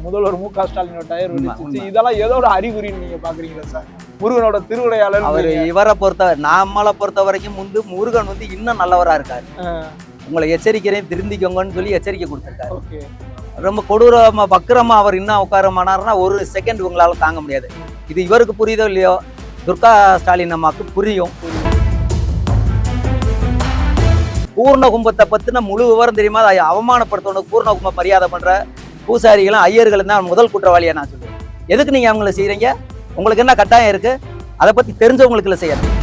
முதல்வர் மு.க.ஸ்டாலினோட டயர் வெடிச்சிச்சு. இதெல்லாம் ஏதோ ஒரு அறிகுறின்னு நீங்க பாக்குறீங்களா சார்? முருகனோட திருவிளையாளர் அவர் இவரை நம்மளை பொறுத்த வரைக்கும் முருகன் இன்னும் நல்லவரா இருக்காரு. உங்களை எச்சரிக்கிறேன் திருந்திக்கோங்கன்னு சொல்லி எச்சரிக்கை கொடுத்திருக்காரு. ரொம்ப கொடூரமா வக்கரமா அவர் இன்னும் உட்காரமானார்னா ஒரு செகண்ட் உங்களால தாங்க முடியாது. இது இவருக்கு புரியுதோ இல்லையோ, துர்கா ஸ்டாலின் அம்மாவுக்கு புரியும். பூர்ண கும்பத்தை பத்தின முழு விவரம் தெரியுமா? அதை அவமானப்படுத்தவனுக்கு பூர்ண கும்ப மரியாதை பண்ற பூசாரிகளும் ஐயர்களும் தான் முதல் குற்றவாளியா நான் சொல்லுவேன். எதுக்கு நீங்க அவங்கள செய்யறீங்க? உங்களுக்கு என்ன கட்டாயம் இருக்கு? அதை பத்தி தெரிஞ்சவங்களுக்கு செய்யணும்.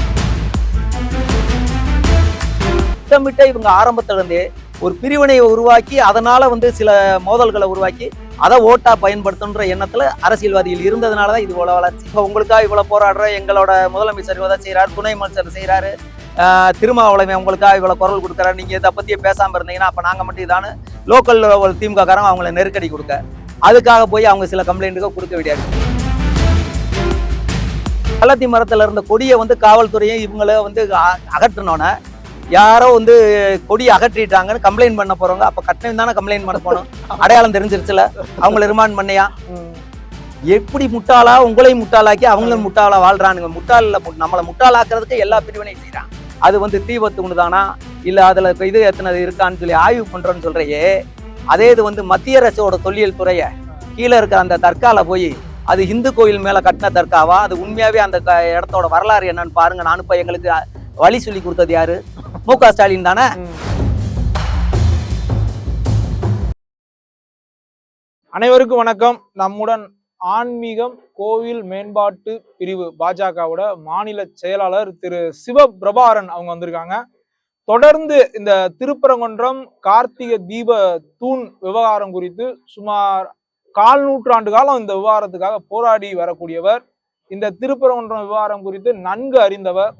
திட்டமிட்ட இவங்க ஆரம்பத்துல இருந்தே ஒரு பிரிவினையை உருவாக்கி அதனால சில மோதல்களை உருவாக்கி அதை ஓட்டா பயன்படுத்துன்ற எண்ணத்துல அரசியல்வாதிகள் இருந்ததுனாலதான் இது இவ்வளவு வளர்ச்சி. இப்போ உங்களுக்காக இவ்வளவு போராடுற எங்களோட முதலமைச்சர் இவ்வளவு செய்யறாரு, துணை அமைச்சர் செய்யறாரு, திருமாவளவன் உங்களுக்காக இவ்வளவு குரல் கொடுக்குறாரு. நீங்க இதை பத்தியே பேசாம இருந்தீங்கன்னா அப்ப நாங்க மட்டும் இதானு லோக்கல் திமுக காரங்க அவங்கள நெருக்கடி கொடுக்க, அதுக்காக போய் அவங்க சில கம்ப்ளைண்ட்டுக்கு கொடுக்க வேண்டியது. கள்ளத்தி மரத்துல இருந்த கொடியை காவல்துறையும் இவங்கள அகற்றினோன்னு யாரோ கொடி அகற்றிட்டாங்கன்னு கம்ப்ளைண்ட் பண்ண போறவங்க அப்ப கட்டணம் தானே கம்ப்ளைண்ட் பண்ண போனோம். அடையாளம் தெரிஞ்சிருச்சுல, அவங்களை ரிமாண்ட் பண்ணியா? எப்படி முட்டாளா உங்களையும் முட்டாளாக்கி அவங்களும் முட்டாளா வாழ்றானுங்க. நம்மளை முட்டாளாக்குறதுக்கு எல்லா பிரிவினையும் செய்யறான். அது தீபத்து தானா இல்ல அதுல இது எத்தனை இருக்கான்னு சொல்லி ஆய்வு பண்றோன்னு சொல்றையே. அதே இது மத்திய அரசோட தொல்லியல் துறைய கீழே இருக்கிற அந்த தற்கால போய் அது இந்து கோயில் மேல கட்டின தற்காவா, அது உண்மையாவே அந்த இடத்தோட வரலாறு என்னன்னு பாருங்க. நானும் இப்ப எங்களுக்கு வழி சொல்லி கொடுத்தது யாரு? மு.க. ஸ்டாலின் தானே. அனைவருக்கும் வணக்கம். நம்முடன் ஆன்மீகம் கோவில் மேம்பாட்டு பிரிவு பாஜகவோட மாநில செயலாளர் திரு சிவபிரபாரன் அவங்க வந்திருக்காங்க. தொடர்ந்து இந்த திருப்பரங்குன்றம் கார்த்திகை தீப தூண் விவகாரம் குறித்து சுமார் 1/4 நூற்றாண்டு காலம் இந்த விவகாரத்துக்காக போராடி வரக்கூடியவர். இந்த திருப்பரங்குன்றம் விவகாரம் குறித்து நன்கு அறிந்தவர்.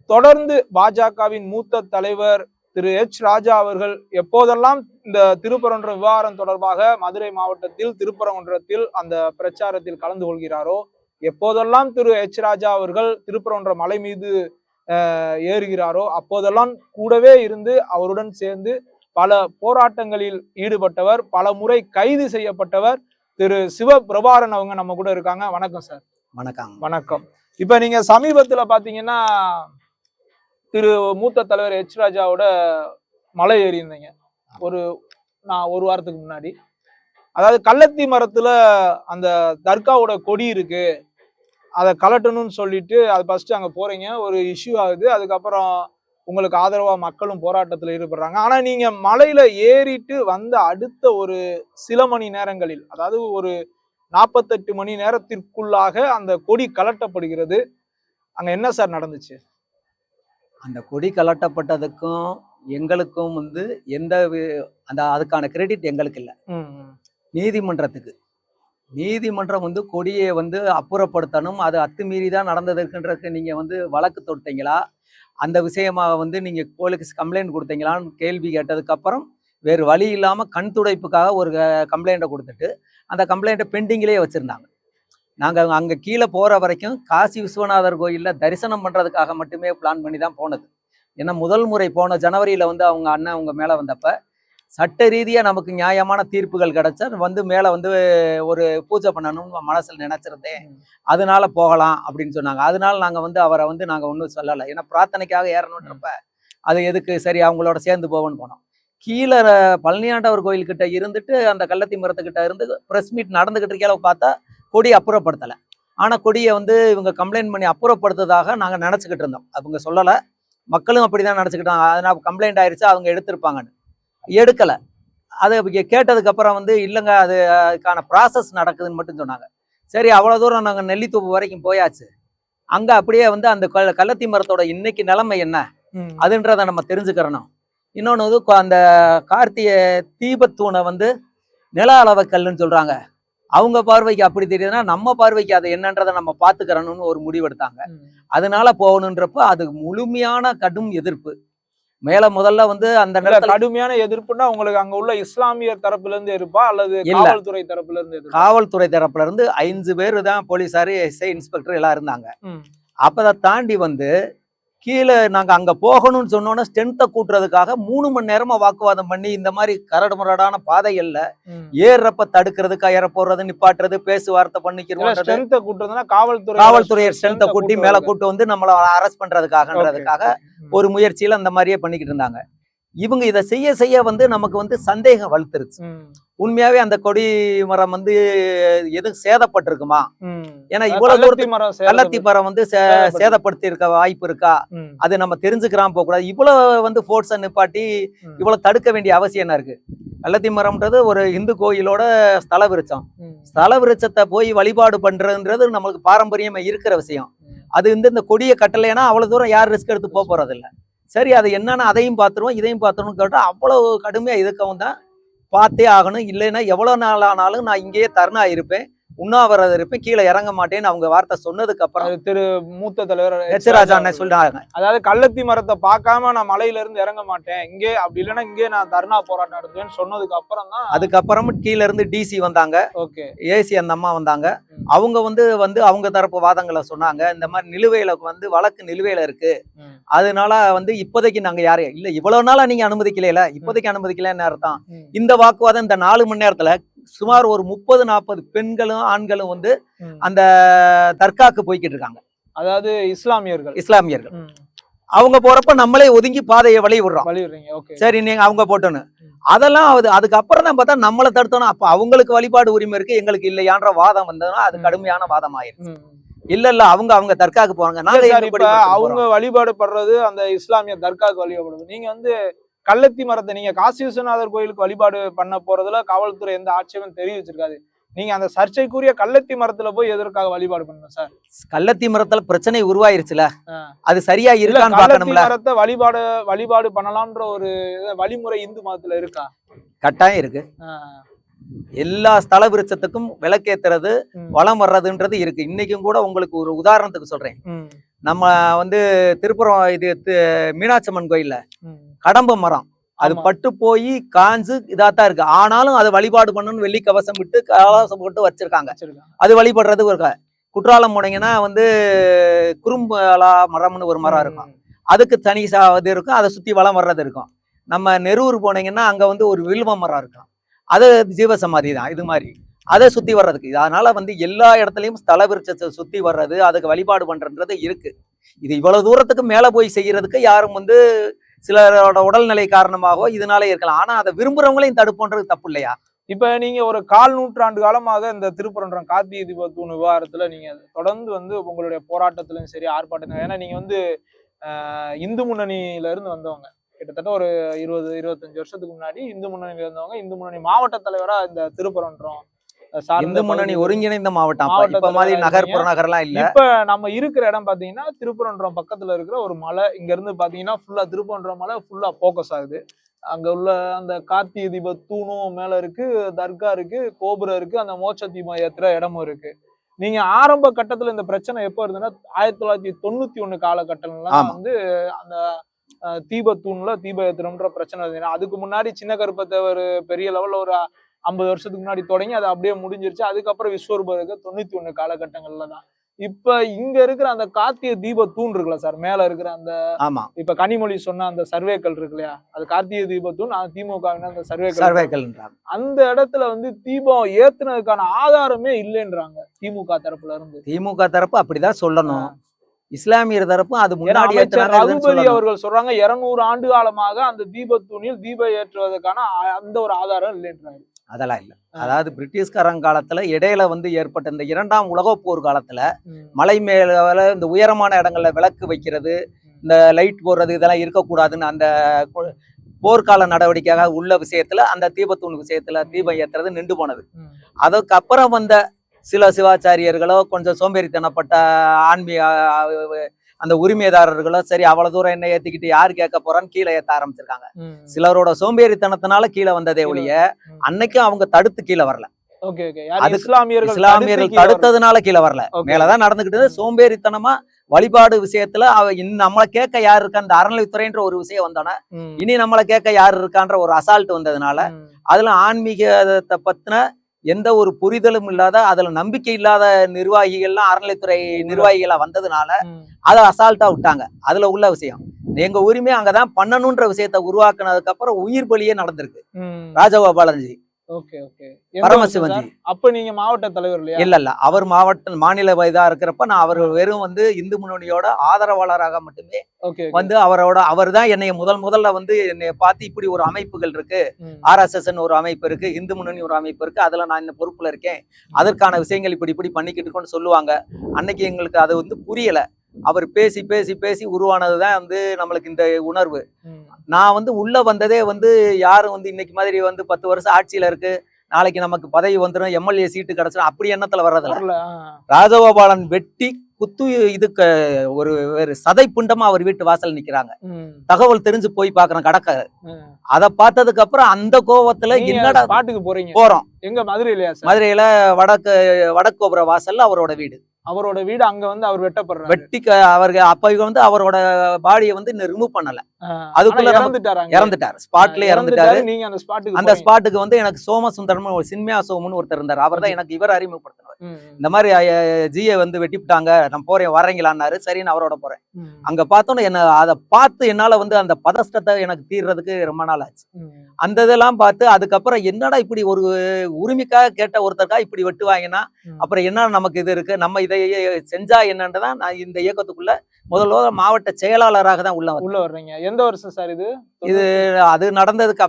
தொடர்ந்து பாஜகவின் மூத்த தலைவர் திரு எச். ராஜா அவர்கள் எப்போதெல்லாம் இந்த திருப்பரங்குன்றம் விவகாரம் தொடர்பாக மதுரை மாவட்டத்தில் திருப்பரங்குன்றத்தில் அந்த பிரச்சாரத்தில் கலந்து கொள்கிறாரோ, எப்போதெல்லாம் திரு எச். ராஜா அவர்கள் திருப்பரங்குன்றம் மலை மீது ஏறுகிறாரோ அப்போதெல்லாம் கூடவே இருந்து அவருடன் சேர்ந்து பல போராட்டங்களில் ஈடுபட்டவர், பல முறை கைது செய்யப்பட்டவர் திரு சிவபிரபாரன் அவங்க நம்ம கூட இருக்காங்க. வணக்கம் சார். வணக்கம். வணக்கம். இப்ப நீங்க சமீபத்துல பாத்தீங்கன்னா திரு மூத்த தலைவர் எச். ராஜாவோட மலை ஏறி இருந்தீங்க ஒரு வாரத்துக்கு முன்னாடி. அதாவது கள்ளத்தி மரத்துல அந்த தர்காவோட கொடி இருக்கு, அதை கலட்டணும்னு சொல்லிட்டு அது ஃபர்ஸ்ட் அங்க போறீங்க, ஒரு இஷ்யூ ஆகுது. அதுக்கப்புறம் உங்களுக்கு ஆதரவா மக்களும் போராட்டத்துல ஈடுபடுறாங்க. ஆனா நீங்க மலையில ஏறிட்டு வந்த அடுத்த ஒரு சில மணி நேரங்களில், அதாவது ஒரு 48 மணி நேரத்திற்குள்ளாக அந்த கொடி கலட்டப்படுகிறது. அங்க என்ன சார் நடந்துச்சு? அந்த கொடி கலட்டப்பட்டதுக்கும் எங்களுக்கும் எந்த அதுக்கான கிரெடிட் எங்களுக்கு இல்லை, நீதிமன்றத்துக்கு. நீதிமன்றம் கொடியை அப்புறப்படுத்தணும், அது அத்துமீறிதான் நடந்ததுக்குன்றதுக்கு நீங்க வழக்கு தொட்டீங்களா, அந்த விஷயமாக நீங்க போலீஸ் கம்ப்ளைண்ட் கொடுத்தீங்களான்னு கேள்வி கேட்டதுக்கு அப்புறம் வேறு வழி இல்லாம கண் துடைப்புக்காக ஒரு கம்ப்ளைண்ட்டை கொடுத்துட்டு அந்த கம்ப்ளைண்ட்டை பெண்டிங்கிலே வச்சிருந்தாங்க. நாங்கள் அங்கே கீழே போகிற வரைக்கும் காசி விஸ்வநாதர் கோயிலில் தரிசனம் பண்ணுறதுக்காக மட்டுமே பிளான் பண்ணி தான் போனது. ஏன்னா முதல் முறை போன ஜனவரியில் அவங்க அண்ணன் அவங்க மேலே வந்தப்போ சட்ட ரீதியாக நமக்கு நியாயமான தீர்ப்புகள் கிடைச்சா மேலே ஒரு பூஜை பண்ணணும்னு மனசில் நினச்சிருந்தேன். அதனால போகலாம் அப்படின்னு சொன்னாங்க. அதனால நாங்கள் அவரை நாங்கள் ஒன்றும் சொல்லலை. ஏன்னா பிரார்த்தனைக்காக ஏறணுன்றப்ப அது எதுக்கு, சரி அவங்களோட சேர்ந்து போவோன்னு போனோம். கீழே பழனியாண்டவர் கோயில்கிட்ட இருந்துட்டு அந்த கள்ளத்தி மரத்துக்கிட்ட இருந்து ப்ரெஸ் மீட் நடந்துக்கிட்டு இருக்கையில பார்த்தா கொடி அப்புறப்படுத்தலை. ஆனால் கொடியை இவங்க கம்ப்ளைண்ட் பண்ணி அப்புறப்படுத்துறதாக நாங்கள் நினச்சிக்கிட்டு இருந்தோம். அவங்க சொல்லலை, மக்களும் அப்படி தான் நினச்சிக்கிட்டாங்க. அதனால் கம்ப்ளைண்ட் ஆயிடுச்சு, அவங்க எடுத்திருப்பாங்கன்னு. எடுக்கலை. அது கேட்டதுக்கப்புறம் இல்லைங்க அது அதுக்கான ப்ராசஸ் நடக்குதுன்னு மட்டும் சொன்னாங்க. சரி அவ்வளோ தூரம் நாங்கள் நெல்லித்தோப்பு வரைக்கும் போயாச்சு. அங்கே அப்படியே அந்த கள்ளத்தி மரத்தோட இன்னைக்கு நிலைமை என்ன அதுன்றதை நம்ம தெரிஞ்சுக்கிறணும். இன்னொன்று அந்த கார்த்திகை தீபத்தூணை நில அளவை கல்லுன்னு சொல்கிறாங்க. அவங்க பார்வைக்கு அப்படி தெரியுதுன்னா நம்ம பார்வைக்கு அது என்னன்றதை நம்ம பார்த்துக்கிறணும்னு ஒரு முடிவெடுத்தாங்க. அதனால போகணுன்றப்ப அது முழுமையான கடும் எதிர்ப்பு. மேல முதல்ல அந்த கடுமையான எதிர்ப்புன்னா உங்களுக்கு அங்க உள்ள இஸ்லாமியர் தரப்புல இருந்து இருப்பா அல்லது காவல்துறை தரப்புல இருந்து? காவல்துறை தரப்புல இருந்து 5 பேரு தான், போலீஸாரு, எஸ்ஐ, இன்ஸ்பெக்டர் எல்லாம் இருந்தாங்க. அப்பதை தாண்டி கீழே நாங்க அங்க போகணும்னு சொன்னோன்னா ஸ்ட்ரென்த்தை கூட்டுறதுக்காக 3 மணி நேரமா வாக்குவாதம் பண்ணி இந்த மாதிரி கரடு முரடான பாதைகள்ல ஏறுறப்ப தடுக்கிறதுக்கு ஏற போடுறது நிப்பாட்டுறது பேசுவார்த்தை பண்ணிக்கிறோம். ஸ்ட்ரென்த்தை கூட்டுறதுன்னா காவல்துறை ஸ்ட்ரென்த்தை கூட்டி மேல கூட்டு வந்து நம்மள அரெஸ்ட் பண்றதுக்காகன்றதுக்காக ஒரு முயற்சியில அந்த மாதிரியே பண்ணிக்கிட்டு இருந்தாங்க. இவங்க இதை செய்ய செய்ய வந்து நமக்கு வந்து சந்தேகம் வலுத்துருச்சு. உண்மையாவே அந்த கொடி மரம் வந்து எதுவும் சேதப்பட்டிருக்குமா? ஏன்னா இவ்வளவு தூரத்துக்கு கள்ளத்தி மரம் வந்து சேதப்படுத்தி இருக்க வாய்ப்பு இருக்கா? அது நம்ம தெரிஞ்சுக்கிறாம போக கூடாது. இவ்வளவு வந்து போர்ட்ஸை நிப்பாட்டி இவ்வளவு தடுக்க வேண்டிய அவசியம் என்ன இருக்கு? கள்ளத்தி மரம்ன்றது ஒரு இந்து கோயிலோட ஸ்தல விருட்சம். ஸ்தல விருட்சத்தை போய் வழிபாடு பண்றதுன்றது நம்மளுக்கு பாரம்பரியமா இருக்கிற விஷயம். அது வந்து இந்த கொடியை கட்டலைன்னா அவ்வளவு தூரம் யார் ரிஸ்க் எடுத்து போறது இல்லை. சரி, அது என்னன்னா அதையும் பார்த்துருவோம் இதையும் பார்த்துருவோம் கேட்டா அவ்வளவு கடுமையா எதுக்கவும் தான் பார்த்தே ஆகணும். இல்லைன்னா எவ்வளவு நாள் ஆனாலும் நான் இங்கேயே தருணா இருப்பேன், உண்ணாவிரதம் இருப்பேன், கீழே இறங்க மாட்டேன்னு அவங்க வார்த்தை சொன்னதுக்கு அப்புறம் திரு மூத்த தலைவர் எச்சராஜா அண்ணன் சொல்றாங்க, அதாவது கள்ளத்தி மரத்தை பார்க்காம நான் மலையில இருந்து இறங்க மாட்டேன், இங்கே அப்படி இல்லைன்னா இங்கே நான் தர்ணா போராட்டம் நடத்துவேன்னு சொன்னதுக்கு அப்புறம் தான் அதுக்கப்புறம் கீழே இருந்து டிசி வந்தாங்க, ஏசி அந்த அம்மா வந்தாங்க. அவங்க வந்து அவங்க தரப்பு வாதங்களை சொன்னாங்க. இந்த மாதிரி நிலுவையில வந்து வழக்கு நிலுவையில இருக்கு, அதனால வந்து இப்போதைக்கு நாங்க யாரையும் இல்ல இவ்வளவு நாளா நீங்க அனுமதிக்கல, இப்போதைக்கு அனுமதிக்கலன்னு அர்த்தம். இந்த வாக்குவாதம் இந்த 4 மணி நேரத்துல சுமார் ஒரு 30-40 பெண்களும் ஆண்களும் வந்து அந்த தர்காக்கு போய்கிட்டு இருக்காங்க. அதாவது இஸ்லாமியர்கள் அவங்க போறப்ப நம்மளே ஒதுங்கி பாதையை வழி விடுறோம். சரி நீங்க அவங்க போட்டோன்னு அதெல்லாம் அதுக்கப்புறம் தான் பார்த்தா நம்மளை தடுத்தோம். அப்ப அவங்களுக்கு வழிபாடு உரிமை இருக்கு, எங்களுக்கு இல்லையான்ற வாதம் வந்ததுன்னா அது கடுமையான வாதம் ஆயிருச்சு. இல்ல அவங்க தர்காக்கு போறாங்க, அவங்க வழிபாடு படுறது அந்த இஸ்லாமிய தர்காக்கு வழிபடுறது. நீங்க வந்து கள்ளத்தி மரத்தை நீங்க காசி விஸ்வநாதர் கோயிலுக்கு வழிபாடு பண்ண போறதுல காவல்துறை எந்த ஆட்சேபம் தெரிவிச்சிருக்காது. நீங்க அந்த சர்ச்சைக்குரிய கள்ளத்தி மரத்துல போய் எதற்காக வழிபாடு பண்ணணும் சார்? கள்ளத்தி மரத்துல பிரச்சனை உருவாயிருச்சுல, அது சரியா இருக்கான்னு பார்க்கணும்ல. மரத்தை வழிபாடு பண்ணலாம்ன்ற ஒரு வழிமுறை இந்து மதத்துல இருக்கா? கட்டாயம் இருக்கு. எல்லா ஸ்தல விருட்சத்துக்கும் விளக்கேத்துறது வளம் வர்றதுன்றது இருக்கு. இன்னைக்கும் கூட உங்களுக்கு ஒரு உதாரணத்துக்கு சொல்றேன். நம்ம வந்து திருப்புறம் இது மீனாட்சி அம்மன் கோயில்ல கடம்ப மரம் அது பட்டு போய் காஞ்சு இதாத்தான் இருக்கு. ஆனாலும் அதை வழிபாடு பண்ணணும்னு வெள்ளி கவசம் விட்டு கவசம் போட்டு வச்சிருக்காங்க. அது வழிபடுறது ஒரு குற்றாலம் போனீங்கன்னா வந்து குறும்பலா மரம்னு ஒரு மரம் இருக்கும், அதுக்கு தனி இது இருக்கும், அதை சுத்தி வளம் வர்றது இருக்கும். நம்ம நெரூர் போனீங்கன்னா அங்க வந்து ஒரு வில்வ மரம் இருக்கும், அது ஜீவசமாதி தான். இது மாதிரி அதை சுத்தி வர்றதுக்கு அதனால வந்து எல்லா இடத்துலயும் ஸ்தல விருட்சத்தை சுத்தி வர்றது அதுக்கு வழிபாடு பண்றதுன்றது இருக்கு. இது இவ்வளவு தூரத்துக்கு மேல போய் செய்யறதுக்கு யாரும் வந்து சிலரோட உடல்நிலை காரணமாகவோ இதனாலே இருக்கலாம். ஆனா அதை விரும்புறவங்களையும் தடுப்புன்றது தப்பு இல்லையா? இப்ப நீங்க ஒரு 1/4 நூற்றாண்டு காலமாக இந்த திருப்பரங்குன்றம் கார்த்திகை தீப தூண் விவகாரத்துல நீங்க தொடர்ந்து வந்து உங்களுடைய போராட்டத்திலும் சரி ஆர்ப்பாட்டத்திலும், ஏன்னா நீங்க வந்து இந்து முன்னணியில இருந்து வந்தவங்க, கிட்டத்தட்ட ஒரு 20-25 வருஷத்துக்கு முன்னாடி இந்து முன்னணியில இருந்தவங்க, இந்து முன்னணி மாவட்ட தலைவரா இந்த திருப்பரங்குன்றம் இந்து முன்னணி ஒருங்கிணைந்த மாவட்டம். இப்ப மாதிரி நகர் புறநகர்லாம் இல்ல. இப்ப நம்ம இருக்கிற இடம் பாத்தீங்கன்னா திருப்பரங்குன்றம் பக்கத்துல இருக்கிற ஒரு மலை. இங்க இருந்து பாத்தீங்கன்னா ஃபுல்லா திருப்பரங்குன்றம் மலை ஃபுல்லா போக்கஸ் ஆகுது. அங்க உள்ள அந்த கார்த்திகை தீப தூணும் மேல இருக்கு, தர்கா இருக்கு, கோபுரம் இருக்கு, அந்த மோட்ச தீபம் ஏத்துற இடமும் இருக்கு. நீங்க ஆரம்ப கட்டத்துல இந்த பிரச்சனை எப்ப இருந்ததுன்னா 1991 காலகட்டம்லாம் வந்து அந்த தீபத்தூண்ல தீப ஏத்துறோம்ன்ற பிரச்சனை இருந்தது. அதுக்கு முன்னாடி சின்ன கருப்பத்தேவர் பெரிய லெவல்ல ஒரு 50 வருஷத்துக்கு முன்னாடி தொடங்கி அது அப்படியே முடிஞ்சிருச்சு. அதுக்கப்புறம் விஸ்வரூபருக்கு 91 காலகட்டங்கள்ல தான். இப்ப இங்க இருக்கிற அந்த கார்த்திகை தீப தூண் இருக்குல்ல சார், மேல இருக்கிற அந்த இப்ப கனிமொழி சொன்ன அந்த சர்வேக்கள் இருக்கு இல்லையா, அது கார்த்திகை தீப தூண், திமுக அந்த சர்வேக்கள் அந்த இடத்துல வந்து தீபம் ஏத்துனதுக்கான ஆதாரமே இல்லைன்றாங்க திமுக தரப்புல இருந்து. திமுக தரப்பு அப்படிதான் சொல்லணும், இஸ்லாமியர் தரப்பும் அது முன்னாடி ரகுபதி அவர்கள் சொல்றாங்க 200 ஆண்டு காலமாக அந்த தீபத்தூணில் தீபம் ஏற்றுவதற்கான அந்த ஒரு ஆதாரம் இல்லைன்றாங்க. அதெல்லாம் இல்ல. அதாவது பிரிட்டிஷ்காரங்க காலத்துல இடையில வந்து ஏற்பட்ட இந்த 2ஆம் உலக போர் காலத்துல மலை மேல இந்த உயரமான இடங்கள்ல விளக்கு வைக்கிறது, இந்த லைட் போடுறது இதெல்லாம் இருக்கக்கூடாதுன்னு அந்த போர்க்கால நடவடிக்கையாக உள்ள விஷயத்துல அந்த தீபத்தூண் விஷயத்துல தீபம் ஏற்றுறது நின்று போனது. அதுக்கப்புறம் வந்த சில சிவாச்சாரியர்களோ கொஞ்சம் சோம்பேறித்தனப்பட்ட ஆன்மீக அந்த உரிமைதாரர்களோ சரி அவ்வளவு தூரம் என்ன ஏத்திக்கிட்டு யாரு கேட்க போறான்னு கீழே ஏத்த ஆரம்பிச்சிருக்காங்க. சிலரோட சோம்பேறித்தனத்தினால கீழே வந்ததே ஒழிய அன்னைக்கும் அவங்க தடுத்து கீழே வரல. இஸ்லாமியர்கள் தடுத்ததுனால கீழே வரல, மேலதான் நடந்துகிட்டு. சோம்பேறித்தனமா வழிபாடு விஷயத்துல நம்மளை கேட்க யாரு இருக்கா, அந்த அறநிலைத்துறைன்ற ஒரு விஷயம் வந்தோன்னா இனி நம்மளை கேட்க யாரு இருக்கான்ற ஒரு அசால்ட் வந்ததுனால அதுல ஆன்மீகத்தை பத்தின எந்த ஒரு புரிதலும் இல்லாத அதுல நம்பிக்கை இல்லாத நிர்வாகிகள்லாம் அறநிலைத்துறை நிர்வாகிகளா வந்ததுனால அதை அசால்ட்டா விட்டாங்க. அதுல உள்ள விஷயம் எங்க உரிமை அங்கதான் பண்ணணும்ன்ற விஷயத்த உருவாக்குனதுக்கு அப்புறம் உயிர் பலியே நடந்திருக்கு. ராஜகோபாலன்ஜி, பரமசிவன்ஜி. அப்ப நீங்க மாவட்ட தலைவர் இல்லையா? இல்ல அவர் மாநில இதா இருக்கிறப்ப நான் அவர் வெறும் இந்து முன்னணியோட ஆதரவாளராக மட்டுமே அவர் தான் என்னைய முதல்ல என்னைய பார்த்து இப்படி ஒரு அமைப்புகள் இருக்கு, RSS ஒரு அமைப்பு இருக்கு, இந்து முன்னணி ஒரு அமைப்பு இருக்கு, அதுல நான் இந்த பொறுப்புல இருக்கேன், அதற்கான விஷயங்கள் இப்படி பண்ணிக்கிட்டு இருக்கோம்னு சொல்லுவாங்க. அன்னைக்கு எங்களுக்கு அது புரியல. அவர் பேசி பேசி பேசி உருவானதுதான் நம்மளுக்கு இந்த உணர்வு. நான் உள்ள வந்ததே யாரும் இன்னைக்கு மாதிரி 10 வருஷம் ஆட்சியில இருக்கு, நாளைக்கு நமக்கு பதவி வந்துடும், MLA சீட்டு கிடைச்சிடும், அப்படி எண்ணத்துல வர்றதில்ல. ராஜகோபாலன் வெட்டி குத்து இதுக்கு ஒரு சதை புண்டமா அவர் வீட்டு வாசல் நிக்கிறாங்க. தகவல் தெரிஞ்சு போய் பாக்குறேன் கடக்க. அத பார்த்ததுக்கு அப்புறம் அந்த கோவத்துல என்னடா பாட்டுக்கு போறீங்க? போறோம். எங்க மதுரையிலயா? மதுரையில வடக்கு கோபுர வாசல்ல அவரோட வீடு. அவரோட வீடு அங்க அவர் வெட்டப்படுறாரு. வெட்டி அவருக்கு அப்ப அவரோட பாடியை இன்னும் ரிமூவ் பண்ணல. அதுக்குள்ள இறந்துட்டாரு, ஸ்பாட்ல இறந்துட்டாரு. நீங்க அந்த ஸ்பாட்டுக்கு எனக்கு சோமசுந்தரம் சின்மயா சோமன் ஒருத்தர் இருந்தாரு. அவர் தான் எனக்கு இவர் அறிமுகப்படுத்தினார். இந்த மாதிரி ஜியை வெட்டிவிட்டாங்க, நான் போறேன் வரீங்களான்னாரு. சரின்னு அவரோட போறேன். அங்க பார்த்தோன்னு என்ன அதை பார்த்து என்னால அந்த பதஷ்டத்தை எனக்கு தீர்றதுக்கு ரொம்ப நாள் ஆச்சு. அந்த இதெல்லாம் பார்த்து அதுக்கப்புறம் என்னடா இப்படி ஒரு உரிமைக்காக கேட்ட ஒருத்தருக்கா இப்படி வெட்டுவாங்கன்னா அப்புறம் என்ன நமக்கு இது இருக்கு, நம்ம இதை செஞ்சா என்னன்றதான் நான் இந்த இயக்கத்துக்குள்ள முதல்ல மாவட்ட செயலாளராக தான் உள்ள வர்றீங்க. எந்த வருஷம் சார் இது? அது நடந்ததுக்கு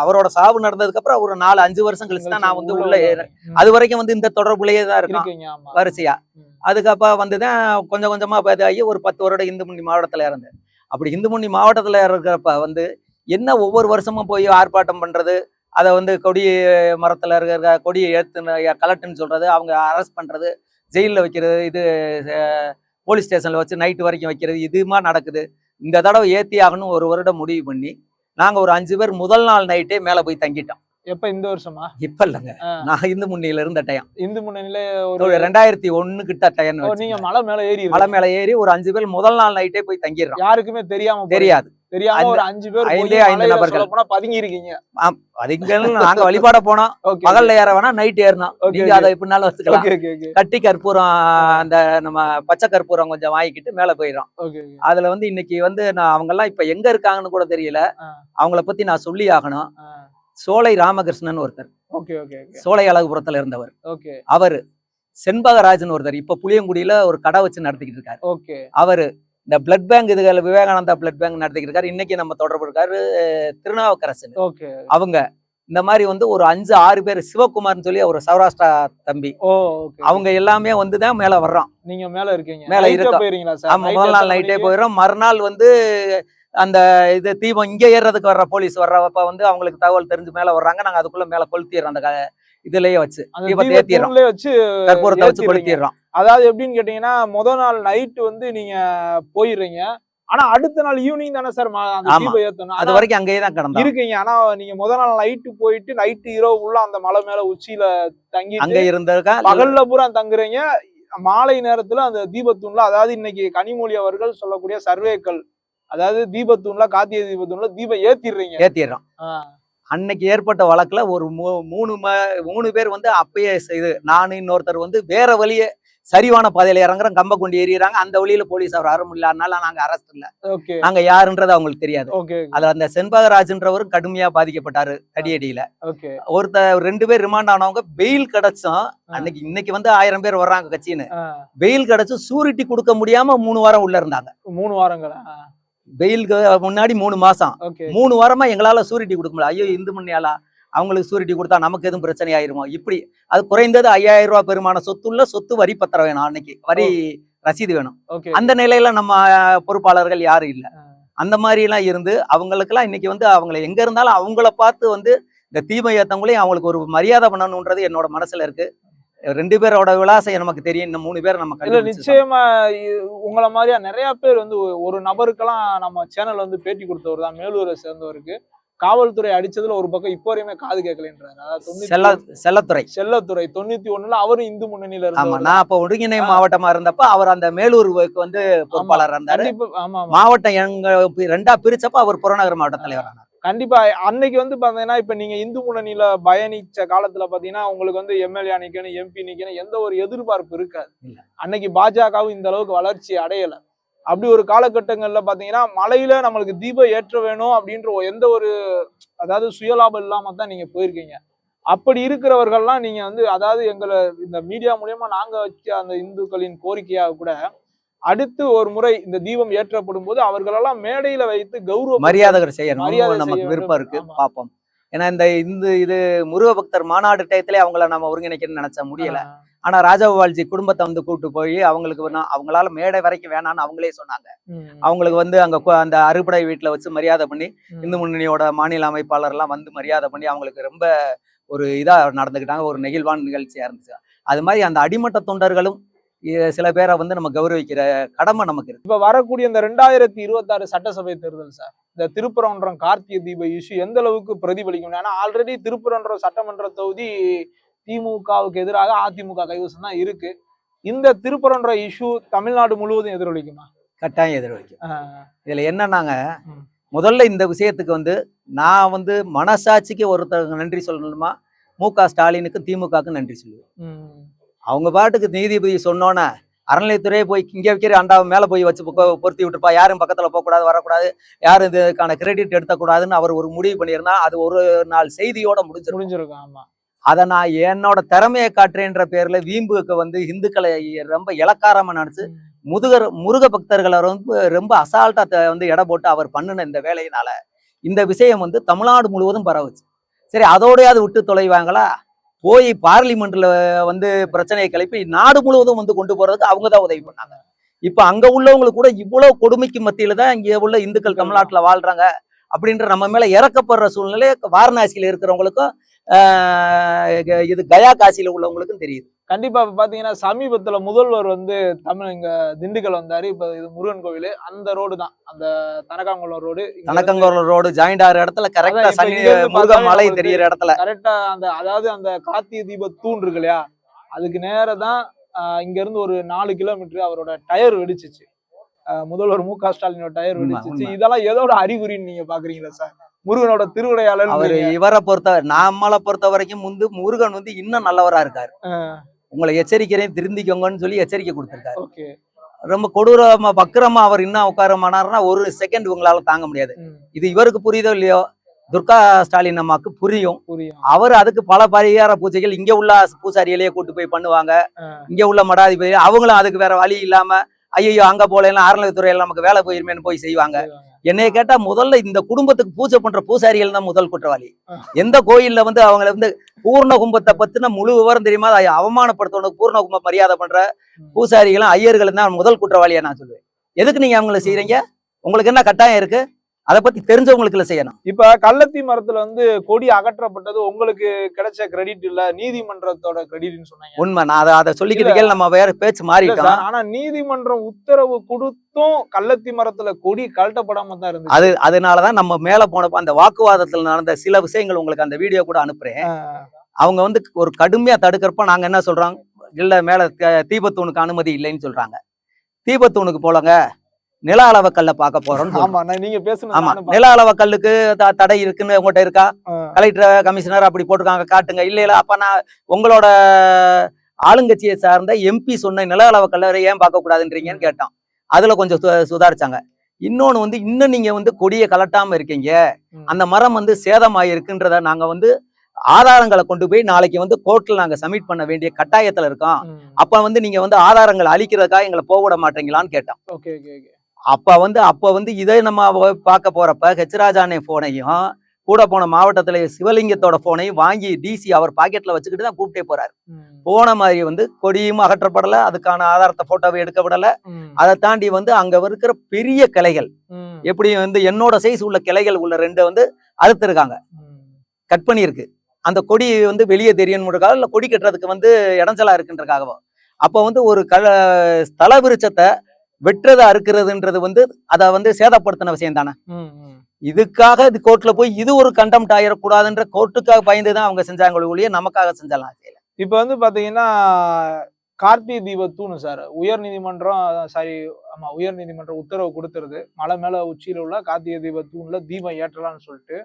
அவரோட சாவு நடந்ததுக்கு அப்புறம் ஒரு 4-5 வருஷம் கழிச்சு தான் நான் உள்ள ஏறேன். அது வரைக்கும் இந்த தொடர்புலயே தான் இருக்கேன் வரிசையா. அதுக்கப்புறம் தான் கொஞ்சம் கொஞ்சமா இதாகி ஒரு 10 வருடம் இந்து முன்னணி மாவட்டத்துல இருந்தேன். அப்படி இந்து முன்னணி மாவட்டத்துல இருக்கிறப்ப என்ன ஒவ்வொரு வருஷமும் போய் ஆர்ப்பாட்டம் பண்றது, அதை கொடி மரத்துல இருக்கிற கொடியை கலட்டுன்னு சொல்றது, அவங்க அரெஸ்ட் பண்றது, ஜெயிலில் வைக்கிறது, இது போலீஸ் ஸ்டேஷன்ல வச்சு நைட்டு வரைக்கும் வைக்கிறது, இதுமா நடக்குது. இந்த தடவை ஏத்தி ஆகணும் ஒரு வருடம் முடிவு பண்ணி நாங்க ஒரு 5 பேர் முதல் நாள் நைட்டே மேல போய் தங்கிட்டோம். எப்ப? இந்த வருஷமா? இப்ப இல்லங்க, நான் இந்து முன்னணியில இருந்த டைம். இந்து முன்னணியில ஒரு 2001 கிட்ட டைம். நீங்க மலை மேல ஏறி ஒரு 5 பேர் முதல் நாள் நைட்டே போய் தங்கிடுறோம். யாருக்குமே தெரியாம ஒரு 5 பேர் 5 நபர்கள் பதுங்கி இருக்கீங்க. நாங்க வழிபாட போனோம். பகல்ல ஏற வேணா நைட் ஏறணும். நீங்க அதை எப்படினாலும் வச்சுக்கலாம். கட்டி கற்பூரம், அந்த நம்ம பச்சை கற்பூரம் கொஞ்சம் வாங்கிக்கிட்டு மேல போயிடும். அதுல இன்னைக்கு நான் அவங்க எல்லாம் இப்ப எங்க இருக்காங்கன்னு கூட தெரியல. அவங்கள பத்தி நான் சொல்லி ஆகணும். சோலை ராமகிருஷ்ணன் ஒருத்தர், சோலை அழகுபுரத்துல இருந்தவர். அவரு செண்பகராஜன் ஒருத்தர், இப்ப புளியங்குடியில ஒரு கடை வச்சு நடத்திக்கிட்டு இருக்காரு. அவரு இந்த பிளட் பேங்க் இதுல விவேகானந்தா பிளட் பேங்க் நடத்திக்கிட்டு இருக்காரு. இன்னைக்கு நம்ம தொடர்பு இருக்காரு திருநாவுக்கரசன். அவங்க இந்த மாதிரி ஒரு 5-6 பேர், சிவகுமார்னு சொல்லி ஒரு சௌராஷ்டிரா தம்பி, அவங்க எல்லாமே தான் மேல வர்றோம். நீங்க மேல இருக்கீங்க? மேல இருக்கோம். முதல் நாள் நைட்டே போயிடும். மறுநாள் அந்த இது தீபம் இங்க ஏறதுக்கு வர்ற போலீஸ் வர்றப்ப அவங்களுக்கு தகவல் தெரிஞ்சு மேல வர்றாங்க. நாங்க அதுக்குள்ள மேல கொளுத்திடுறோம். அந்த இதுலயே வச்சு தீபத்தை ஏத்திடுறோம், கற்பூரத்தை வச்சு கொளுத்திடுறோம். அதாவது எப்படின்னு கேட்டீங்கன்னா, முதல் நாள் நைட்டு நீங்க போயிடுறீங்க. ஆனா அடுத்த நாள் ஈவினிங் தானே சார் தீபம் ஏத்தணும்? அது வரைக்கும் அங்கேயே தான் கிடந்தோம் இருக்கீங்க. ஆனா நீங்க முதல் நாள் நைட்டு போயிட்டு நைட்டு இரவு உள்ள அந்த மலை மேல உச்சியில தங்கி அங்க இருந்திருக்கா, பகல்ல பூரா தங்குறீங்க. மாலை நேரத்துல அந்த தீபத்தூண்ல, அதாவது இன்னைக்கு கனிமொழி அவர்கள் சொல்லக்கூடிய சர்வேக்கள், அதாவது தீபத்தூண்ல, கார்த்திகை தீபத்தூண்ல தீபம் ஏத்திடுறோம். அன்னைக்கு ஏற்பட்ட வழக்குல ஒரு 3 பேர் அப்பயே செய்து, நானு இன்னொருத்தர் வேற வழியே சரிவான பாதையில இறங்குறோம், கம்ப கொண்டு ஏறிறாங்க. அந்த வழியில போலீஸ் அவர் வர முடியல, அதனால நாங்க அரெஸ்ட் இல்ல. நாங்க யாருன்றது அவங்களுக்கு தெரியாது. அதுல அந்த செண்பகராஜ்ன்றவரும் கடுமையா பாதிக்கப்பட்டாரு தடியடியில. ஒருத்தர் 2 பேர் ரிமாண்ட் ஆனவங்க பெயில் கிடைச்சும், அன்னைக்கு இன்னைக்கு 1000 பேர் வர்றாங்க கட்சின்னு, பெயில் கிடைச்சும் சூரிட்டி கொடுக்க முடியாம 3 வாரம் உள்ள இருந்தாங்க. 3 வாரங்களா? வெயிலுக்கு முன்னாடி 3 மாசம். 3 வாரமா எங்களால சூரிட்டி கொடுக்க முடியல. ஐயோ, இந்து முன்னியாலா அவங்களுக்கு சூரிட்டி கொடுத்தா நமக்கு எதுவும் பிரச்சனை ஆயிருமோ, இப்படி. அது குறைந்தது 5000 ரூபாய் பெருமான சொத்துள்ள சொத்து வரி பத்திரம் வேணும், அன்னைக்கு வரி ரசீது வேணும். அந்த நிலையில நம்ம பொறுப்பாளர்கள் யாரும் இல்ல. அந்த மாதிரி எல்லாம் இருந்து அவங்களுக்கு எல்லாம் இன்னைக்கு அவங்களை எங்க இருந்தாலும் அவங்கள பார்த்து இந்த தீபம் ஏத்தவங்களையும் அவங்களுக்கு ஒரு மரியாதை பண்ணணும்ன்றது என்னோட மனசுல இருக்கு. 2 பேரோட விலாசம் நமக்கு தெரியும். இன்னும் 3 பேர் நம்ம நிச்சயமா உங்களை மாதிரியா நிறைய பேர் ஒரு நபருக்கெல்லாம் நம்ம சேனல் பேட்டி கொடுத்தவர் தான், மேலூரை சேர்ந்தவருக்கு. காவல்துறை அடிச்சதுல ஒரு பக்கம் இப்போ வரையுமே காது கேட்கலன்றாரு. அதாவது செல்லத்துறை 91ல அவரும் இந்து முன்னணியில இருந்தாரு. நான் அப்ப ஒருங்கிணை மாவட்டமா இருந்தப்ப அவர் அந்த மேலூருக்கு பொறுப்பாளர் இருந்தாரு. மாவட்டம் எங்க 2ஆ பிரிச்சப்ப அவர் புறநகர் மாவட்ட தலைவர் ஆனார். கண்டிப்பா அன்னைக்கு வந்து பாத்தீங்கன்னா இப்ப நீங்க இந்து முன்னணியில பயணிச்ச காலத்துல பாத்தீங்கன்னா உங்களுக்கு வந்து எம்எல்ஏ நிக்கணும், எம்பி நிக்கணும், எந்த ஒரு எதிர்பார்ப்பு இருக்காது. அன்னைக்கு பாஜகவும் இந்த அளவுக்கு வளர்ச்சி அடையல. அப்படி ஒரு காலகட்டங்கள்ல பாத்தீங்கன்னா மலையில நம்மளுக்கு தீபம் ஏற்ற வேணும் அப்படின்ற எந்த ஒரு அதாவது சுயலாபம் இல்லாம தான் நீங்க போயிருக்கீங்க. அப்படி இருக்கிறவர்கள்லாம் நீங்க வந்து அதாவது எங்களை இந்த மீடியா மூலியமா நாங்க வச்ச அந்த இந்துக்களின் கோரிக்கையாக கூட அடுத்து ஒரு முறை இந்த தீபம் ஏற்றப்படும் போது அவர்களெல்லாம் மேடையில வைத்து மரியாதை மரியாதை செய்யணும் நமக்கு செய்ய விருப்பம் வேண்டும். இருக்கு, ஆமா. பார்ப்போம். ஏன்னா இது முருக பக்தர் மாநாடு டயத்திலே அவங்கள நம்ம ஒருங்கிணைக்கணும்னு நினைச்சா முடியல. ஆனா ராஜகோபால்ஜி குடும்பத்தை வந்து கூட்டு போய் அவங்களுக்கு அவங்களால மேடை வரைக்கும் வேணான்னு அவங்களே சொன்னாங்க. அவங்களுக்கு வந்து அங்க அந்த அறுபடை வீட்டுல வச்சு மரியாதை பண்ணி இந்து முன்னணியோட மாநில அமைப்பாளர் எல்லாம் வந்து மரியாதை பண்ணி அவங்களுக்கு ரொம்ப ஒரு இதா நடந்துக்கிட்டாங்க. ஒரு நெகிழ்வான நிகழ்ச்சியா இருந்துச்சு. அது மாதிரி அந்த அடிமட்ட தொண்டர்களும் சில பேரை வந்து நம்ம கௌரவிக்கிற கடமை நமக்கு இருக்கு. இப்ப வரக்கூடிய இந்த 2026 சட்டசபை தேர்தல் சார், இந்த திருப்பரங்குன்றம் கார்த்திகை தீப இஷ்யூ எந்த அளவுக்கு பிரதிபலிக்கும்? ஏன்னா ஆல்ரெடி திருப்பரங்குன்றம் சட்டமன்ற தொகுதி திமுகவுக்கு எதிராக அதிமுக கைவசம் தான் இருக்கு. இந்த திருப்பரங்குன்றம் இஷ்யூ தமிழ்நாடு முழுவதும் எதிரொலிக்குமா? கட்டாயம் எதிரொலிக்கும். இதுல என்னன்னாங்க, முதல்ல இந்த விஷயத்துக்கு வந்து நான் வந்து மனசாட்சிக்கு ஒருத்தர் நன்றி சொல்லணுமா, மு.க. ஸ்டாலினுக்கு திமுகவுக்கு நன்றி சொல்லுவேன். அவங்க பாட்டுக்கு நீதிபதி சொன்னோன்னே அறநிலையத்துறையே போய் இங்கே வைக்கிற அண்டாவை மேலே போய் வச்சு பொருத்தி விட்டுருப்பா, யாரும் பக்கத்தில் போகக்கூடாது, வரக்கூடாது, யாரும் இதுக்கான கிரெடிட் எடுத்தக்கூடாதுன்னு அவர் ஒரு முடிவு பண்ணியிருந்தா அது ஒரு நாள் செய்தியோட முடிஞ்சிருக்கும். ஆமா. அதை நான் என்னோட திறமையை காட்டுறேன்ற பேர்ல வீம்புக்கு வந்து இந்துக்களை ரொம்ப இலக்காரமா நினைச்சு முருக பக்தர்களை ரொம்ப அசால்ட்டா வந்து எடை போட்டு அவர் பண்ணின இந்த வேலையினால இந்த விஷயம் வந்து தமிழ்நாடு முழுவதும் பரவுச்சு. சரி, அதோடையாவது விட்டு தொலைவாங்களா? போய் பார்லிமெண்ட்ல வந்து பிரச்சனையை கிளப்பி நாடு முழுவதும் வந்து கொண்டு போறதுக்கு அவங்க தான் உதவி பண்ணாங்க. இப்ப அங்க உள்ளவங்களுக்கு கூட இவ்வளவு கொடுமைக்கு மத்தியில தான் இங்க உள்ள இந்துக்கள் தமிழ்நாட்டுல வாழ்றாங்க அப்படின்ற நம்ம மேல இறக்கப்படுற சூழ்நிலை வாரணாசியில இருக்கிறவங்களுக்கும் இது கயா காசியில உள்ளவங்களுக்கும் தெரியுது. கண்டிப்பா. பாத்தீங்கன்னா சமீபத்துல முதல்வர் வந்து இங்க திண்டுக்கல் வந்தாரு. இப்ப இது முருகன் கோவில் அந்த ரோடு தான், அந்த தனக்கங்குளம் ரோடு ஜாயிண்ட் ஆகிற இடத்துல கரெக்டா முருகன் மலை தெரியுற இடத்துல கரெக்டா அந்த அதாவது அந்த கார்த்திகை தீப தூண் இருக்கு இல்லையா, அதுக்கு நேரதான் இங்க இருந்து ஒரு 4 கிலோமீட்டர் அவரோட டயர் வெடிச்சிச்சு. முதல்வர் மு.க. ஸ்டாலினோட டயர் வெடிச்சிச்சு. இதெல்லாம் எதோட அறிகுறின்னு நீங்க பாக்குறீங்களா சார்? முருகனோட திருவிளையாளர் அவரு இவரை நம்மளை பொறுத்த வரைக்கும் முருகன் வந்து இன்னும் நல்லவரா இருக்காரு. உங்களை எச்சரிக்கிறேன், திருந்திக்கோங்கன்னு சொல்லி எச்சரிக்கை கொடுத்திருக்காரு. ரொம்ப கொடூரமா பக்கிரமா அவர் இன்னும் உட்காரமானாருன்னா ஒரு செகண்ட் உங்களால தாங்க முடியாது. இது இவருக்கு புரியுதோ இல்லையோ, துர்கா ஸ்டாலின் அம்மாக்கு புரியும். அவர் அதுக்கு பல பரிகார பூஜைகள் இங்க உள்ள பூசாரிகளையே கூட்டு போய் பண்ணுவாங்க. இங்க உள்ள மடாதிபதி அவங்களும் அதுக்கு வேற வழி இல்லாம ஐயோ அங்க போலாம் அறநிலையத்துறையில நமக்கு வேலை போயிருமேன்னு போய் செய்வாங்க. என்னைய கேட்டா முதல்ல இந்த குடும்பத்துக்கு பூஜை பண்ற பூசாரிகள் தான் முதல் குற்றவாளி. எந்த கோயில்ல வந்து அவங்களை வந்து பூர்ண கும்பத்தை பத்தின முழு விவரம் தெரியுமா, அவமானப்படுத்தவனுக்கு பூர்ண கும்ப மரியாதை பண்ற பூசாரிகளும் ஐயர்களும் தான் முதல் குற்றவாளியா நான் சொல்லுவேன். எதுக்கு நீங்க அவங்களை செய்யறீங்க? உங்களுக்கு என்ன கட்டாயம் இருக்கு? அதை பத்தி தெரிஞ்சவங்களுக்கு செய்யணும். இப்ப கள்ளத்தி மரத்துல வந்து கொடி அகற்றப்பட்டது உங்களுக்கு கிடைச்ச கிரெடிட் இல்ல, நீதிமன்றத்தோட கிரெடிட்னு சொன்னாங்க. உண்மை. நான் அதை சொல்லிக்கிட்டு நம்ம வேற பேச்சு மாறிட்டோம். ஆனா நீதிமன்றம் உத்தரவு கொடுத்தும் கள்ளத்தி மரத்துல கொடி கழட்டப்படாம தான் இருந்துச்சு. அதனாலதான் நம்ம மேல போனப்ப அந்த வாக்குவாதத்துல நடந்த சில விஷயங்கள் உங்களுக்கு அந்த வீடியோ கூட அனுப்புறேன். அவங்க வந்து ஒரு கடுமையா தடுக்கிறப்ப நாங்க என்ன சொல்றோம், இல்ல மேல தீபத்தூணுக்கு அனுமதி இல்லைன்னு சொல்றாங்க. தீபத்தூணுக்கு போலங்க, நில அளவ கல்ல பார்க்க போறோம். நில அளவ கல்லுக்கு தடை இருக்குன்னு உங்கள்கிட்ட இருக்கா? கலெக்டர் கமிஷனர் அப்படி போட்டிருக்காங்க, காட்டுங்க. இல்ல அப்ப நான் உங்களோட ஆளுங்கட்சியை சார்ந்த எம்பி சொன்ன நில அளவ கல்ல ஏன் பார்க்க கூடாதுன்றீங்கன்னு கேட்டோம். அதுல கொஞ்சம் சுதாரிச்சாங்க. இன்னொன்னு வந்து இன்னும் நீங்க வந்து கொடியை கலட்டாம இருக்கீங்க, அந்த மரம் வந்து சேதமாயிருக்குன்றத நாங்க வந்து ஆதாரங்களை கொண்டு போய் நாளைக்கு வந்து கோர்ட்ல நாங்க சப்மிட் பண்ண வேண்டிய கட்டாயத்துல இருக்கோம். அப்ப வந்து நீங்க வந்து ஆதாரங்களை அழிக்கிறதுக்காக எங்களை போக விட மாட்டீங்களான்னு கேட்டோம். அப்ப வந்து இதை நம்ம பார்க்க போறப்ப ஹெச்ராஜானே போனையும் கூட போன மாவட்டத்துல சிவலிங்கத்தோட போனையும் வாங்கி டிசி அவர் பாக்கெட்ல வச்சுக்கிட்டு தான் கூப்பிட்டே போறாரு. போன மாதிரி வந்து கொடியும் அகற்றப்படல, அதுக்கான ஆதாரத்தை போட்டோவை எடுக்க விடல. அதை தாண்டி வந்து அங்க இருக்கிற பெரிய கிளைகள் எப்படி வந்து என்னோட சைஸ் உள்ள கிளைகள் உள்ள 2 வந்து அறுத்திருக்காங்க, கட் பண்ணியிருக்கு. அந்த கொடி வந்து வெளியே தெரியணுன்றக்காக இல்ல கொடி கட்டுறதுக்கு வந்து இடைஞ்சலா இருக்குன்றக்காகவோ. அப்ப வந்து ஒரு ஸ்தல விருட்சத்தை வெட்டுறதா அறுக்கிறதுன்றது வந்து அதை வந்து சேதப்படுத்தின விஷயம் தானே. இதுக்காக இது கோர்ட்ல போய் இது ஒரு கண்டெம்ட் ஆயிடக்கூடாதுன்ற கோர்ட்டுக்காக பயந்துதான் அவங்க செஞ்சாங்க ஒழிய நமக்காக செஞ்சாலாம் செய்யல. இப்ப வந்து பாத்தீங்கன்னா கார்த்திகை தீப தூணு சார் உயர் நீதிமன்றம் உத்தரவு கொடுத்துருது, மலை மேல உச்சியில உள்ள கார்த்திகை தீப தூண்ல தீபம் ஏற்றலாம்னு சொல்லிட்டு.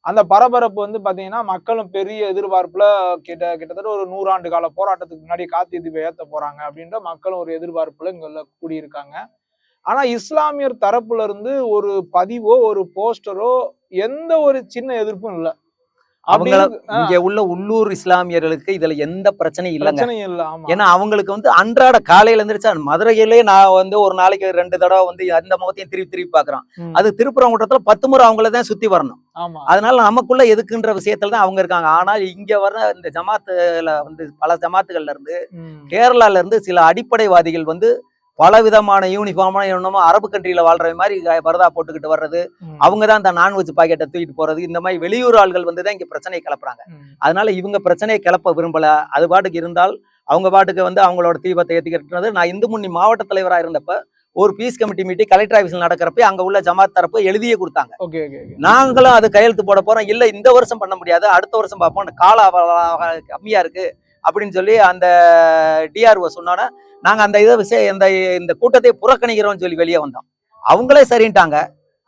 அந்த பரபரப்பு வந்து பாத்தீங்கன்னா மக்களும் பெரிய எதிர்பார்ப்புல கிட்டத்தட்ட ஒரு 100 ஆண்டு கால போராட்டத்துக்கு முன்னாடி காத்தி தீபம் ஏத்த போறாங்க அப்படின்ற மக்களும் ஒரு எதிர்பார்ப்புல இங்க கூடியிருக்காங்க. ஆனா இஸ்லாமியர் தரப்புல இருந்து ஒரு பதிவோ ஒரு போஸ்டரோ எந்த ஒரு சின்ன எதிர்ப்பும் இல்ல. அவங்கள இங்க உள்ள உள்ளூர் இஸ்லாமியர்களுக்கு இதுல எந்த பிரச்சனையும் இல்லைங்க. ஏன்னா அவங்களுக்கு வந்து அன்றாட காலையில இருந்துருச்சா மதுரையிலே நான் வந்து ஒரு நாளைக்கு 2 தடவை வந்து அந்த முகத்தையும் திருப்பி பாக்குறோம். அது திருப்பரங்குன்றத்துல 10 முறை அவங்களதான் சுத்தி வரணும். அதனால நமக்குள்ள எதுக்குன்ற விஷயத்துல தான் அவங்க இருக்காங்க. ஆனால் இங்க வர்ற இந்த ஜமாத்துல வந்து பல ஜமாத்துகள்ல இருந்து கேரளால இருந்து சில அடிப்படைவாதிகள் வந்து பல விதமான யூனிஃபார்மா என்னமோ அரபு கண்ட்ரியில வாழ்ற மாதிரி பரதா போட்டுக்கிட்டு வர்றது, அவங்கதான் இந்த நான்வெஜ் பாக்கெட்டை தூக்கிட்டு போறது, இந்த மாதிரி வெளியூர் ஆள்கள் வந்துதான் இங்க பிரச்சனையை கிளப்புறாங்க. அதனால இவங்க பிரச்சனையை கிளப்ப விரும்பல. அது பாட்டுக்கு இருந்தால் அவங்க பாட்டுக்கு வந்து அவங்களோட தீபத்தை ஏத்திக்கிட்டு. நான் இந்து முன்னணி மாவட்ட தலைவராக இருந்தப்ப ஒரு பீஸ் கமிட்டி மீட்டிங் கலெக்டர் ஆபீஸ்ல நடக்கிறப்ப அங்க உள்ள ஜமாத் தரப்பு எழுதியே கொடுத்தாங்க. நாங்களும் அது கையெழுத்து போட போறோம். இல்ல இந்த வருஷம் பண்ண முடியாது, அடுத்த வருஷம் பார்ப்போம், கால கம்மியா இருக்கு அப்படின்னு சொல்லி அந்த டிஆர்ஓ சொன்னோன்னா நாங்க அந்த இதை விஷயம் இந்த கூட்டத்தை புறக்கணிக்கிறோம்னு சொல்லி வெளியே வந்தோம். அவங்களே சரின்ட்டாங்க.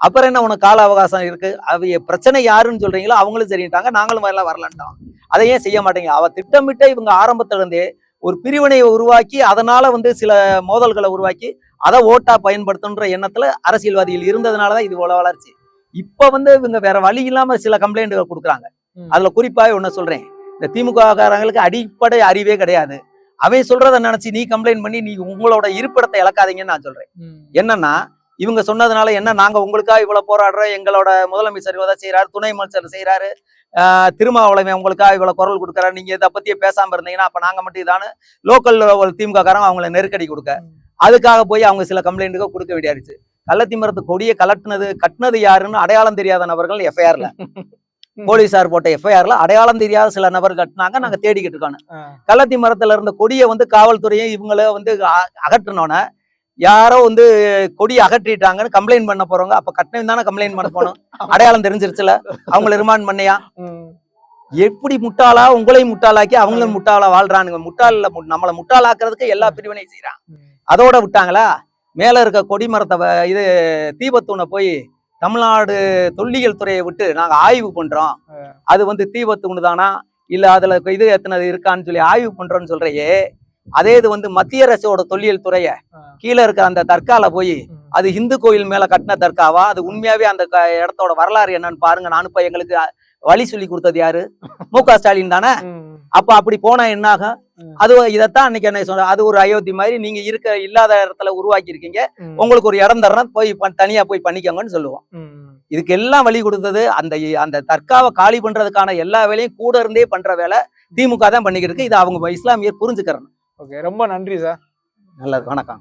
அப்புறம் என்ன உனக்கு கால அவகாசம் இருக்கு, அவங்க பிரச்சனை யாருன்னு சொல்றீங்களோ அவங்களும் சரின்ட்டாங்க, நாங்களும் வரலான்ட்டோம். அதை ஏன் செய்ய மாட்டேங்க? அவ திட்டமிட்ட இவங்க ஆரம்பத்துல இருந்தே ஒரு பிரிவினையை உருவாக்கி அதனால வந்து சில மோதல்களை உருவாக்கி அதை ஓட்டா பயன்படுத்துன்ற எண்ணத்துல அரசியல்வாதிகள் இருந்ததுனாலதான் இது போல வளர்ச்சி. இப்ப வந்து இவங்க வேற வழி இல்லாம சில கம்ப்ளைண்ட்கள் கொடுக்குறாங்க. அதுல குறிப்பாக ஒண்ணு சொல்றேன், இந்த திமுக காரங்களுக்கு அடிப்படை அறிவே கிடையாது. அவன் சொல்றத நினைச்சு நீ கம்ப்ளைண்ட் பண்ணி நீ உங்களோட இருப்பிடத்தை இழக்காதீங்கன்னு நான் சொல்றேன். என்னன்னா இவங்க சொன்னதுனால என்ன, நாங்க உங்களுக்காக இவ்வளவு போராடுறோம், எங்களோட முதலமைச்சர் இதை செய்யறாரு, துணை முதலமைச்சர் செய்யறாரு, திருமாவளவன் உங்களுக்காக இவ்வளவு குரல் கொடுக்குறாரு, நீங்க இதை பத்தியே பேசாம இருந்தீங்கன்னா அப்ப நாங்க மட்டும் இதானு லோக்கல் திமுக காரங்க அவங்களை நெருக்கடி கொடுக்க, அதுக்காக போய் அவங்க சில கம்ப்ளைண்ட்டுக்கு கொடுக்க வேண்டியாருச்சு. கள்ளத்திமரத்து கொடியை கட்டினது யாருன்னு அடையாளம் தெரியாத நபர்கள் எஃப்ஐஆர்ல போலீசார் போட்ட எஃப்ஐஆர்ல அடையாளம் தெரியாத சில நபர் கட்டினாங்க. நாங்க தேடிக்கிட்டு இருக்கோம். கள்ளத்தி மரத்துல இருந்த கொடியை வந்து காவல்துறையும் இவங்கள வந்து அகற்றினோன்னு யாரோ வந்து கொடி அகற்றிட்டாங்கன்னு கம்ப்ளைண்ட் பண்ண போறவங்க அப்ப கட்டணம் தானே கம்ப்ளைண்ட் பண்ண போனோம். அடையாளம் தெரிஞ்சிருச்சுல, அவங்களை ரிமாண்ட் பண்ணியா? எப்படி முட்டாளா உங்களையும் முட்டாளாக்கி அவங்களும் முட்டாளா வாழ்றானுங்க. நம்மளை முட்டாளாக்குறதுக்கு எல்லா பிரிவினையும் செய்யறான். அதோட விட்டாங்களா? மேல இருக்க கொடி மரத்தை இது தீபத்தூணை போய் தமிழ்நாடு தொல்லியல் துறையை விட்டு நாங்க ஆய்வு பண்றோம், அது வந்து தீபத்தூணு தானா இல்ல அதுல இது எத்தனை இருக்கான்னு சொல்லி ஆய்வு பண்றோம்னு சொல்றையே. அதே இது வந்து மத்திய அரசோட தொல்லியல் துறைய கீழே இருக்க அந்த தர்கால போய் அது இந்து கோயில் மேல கட்டின தர்காவா, அது உண்மையாவே அந்த இடத்தோட வரலாறு என்னன்னு பாருங்க. நானும் இப்ப எங்களுக்கு வழி சொல்லி கொடுத்தது யாரு? மு.க. ஸ்டாலின் தானே. அப்ப அப்படி போனா என்ன ஆகும்? அது இதைத்தான் அன்னைக்கு என்ன சொல்ற, அது ஒரு அயோத்தி மாதிரி நீங்க இல்லாத இடத்துல உருவாக்கி இருக்கீங்க, உங்களுக்கு ஒரு இடம் தர்றேன் போய் தனியா போய் பண்ணிக்கோங்கன்னு சொல்லுவோம். இதுக்கு எல்லாம் வழி கொடுத்தது அந்த தர்காவை காலி பண்றதுக்கான எல்லா வேலையும் கூட இருந்தே பண்ற வேலை திமுக தான் பண்ணிக்கிட்டு இருக்கு. இது அவங்க இஸ்லாமியர் புரிஞ்சுக்கிறேன். ஓகே, ரொம்ப நன்றி சார். நல்லது, வணக்கம்.